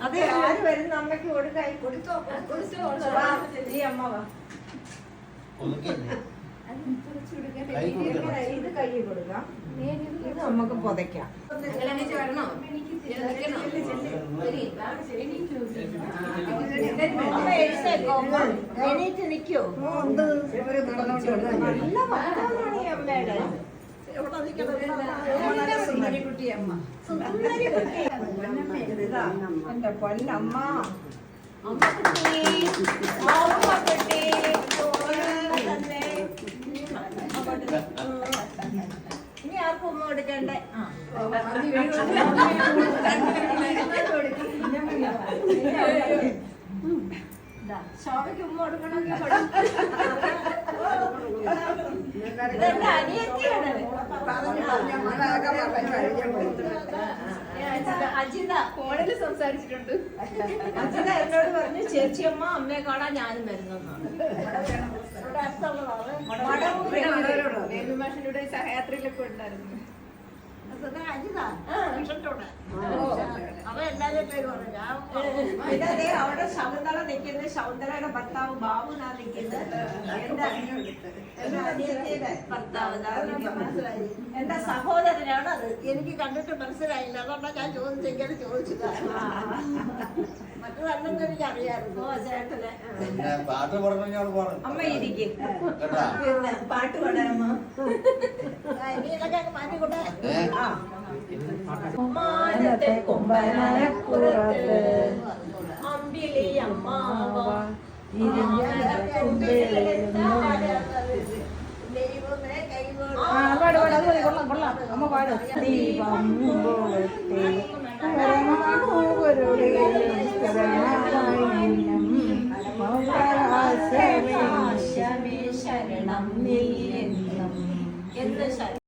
അതെ ആര് വരുന്ന അമ്മയ്ക്ക് കൊടുക്കായി കൊടുത്തോ ഈ അമ്മ വാ ഇത് കൈ കൊടുക്കാം ഇത് നമുക്ക് പുതയ്ക്കാം എണീറ്റ് നിൽക്കോ നല്ല ഭക്തമാണ് ഈ അമ്മയുടെ എന്റെ പൊന്നമ്മ അമ്മ കുട്ടി അമ്മ കുട്ടി ഇനി ആർക്കും ഉമ്മ കൊടുക്കണ്ടേ ശോഭയ്ക്ക് ഉമ്മ കൊടുക്കണമെങ്കിൽ ഇതെന്റെ അനിയത്തിയാണ് അജിത ഫോണില് സംസാരിച്ചിട്ടുണ്ട്. അജിത എന്നോട് പറഞ്ഞു ചേച്ചിയമ്മ അമ്മയെ കാണാൻ ഞാനും വരുന്നെന്നാണ്. വേലുമാഷിന്റെ സഹയാത്രയിലൊക്കെ ഉണ്ടായിരുന്നു. അവിടെ ശകുന്തള നിൽക്കുന്നത്, ശകുന്തളയുടെ ഭർത്താവ് ബാബുനാ നിൽക്കുന്നത്, എന്റെ അനിയത്തിയുടെ ഭർത്താവ് മനസ്സിലായി. എന്റെ സഹോദരനാണ് അത്. എനിക്ക് കണ്ടിട്ട് മനസ്സിലായില്ല, അതുകൊണ്ടാണ് ഞാൻ ചോദിച്ചെങ്കിലും ചോദിച്ചത്. മറ്റു കണ്ടെന്ന് എനിക്ക് അറിയാമായിരുന്നു. ചേട്ടനെ അമ്മ ഇരിക്കും പിന്നെ പാട്ട് പാടാമോ? ഇനി ഇതൊക്കെ മാറ്റിക്കൂടെ? മാനത്തെ കൊമ്പനപ്പുറത്ത് അമ്പിളി അമ്മാവ അമ്മ പാടും ദീപം ശരണം നീ എന്നും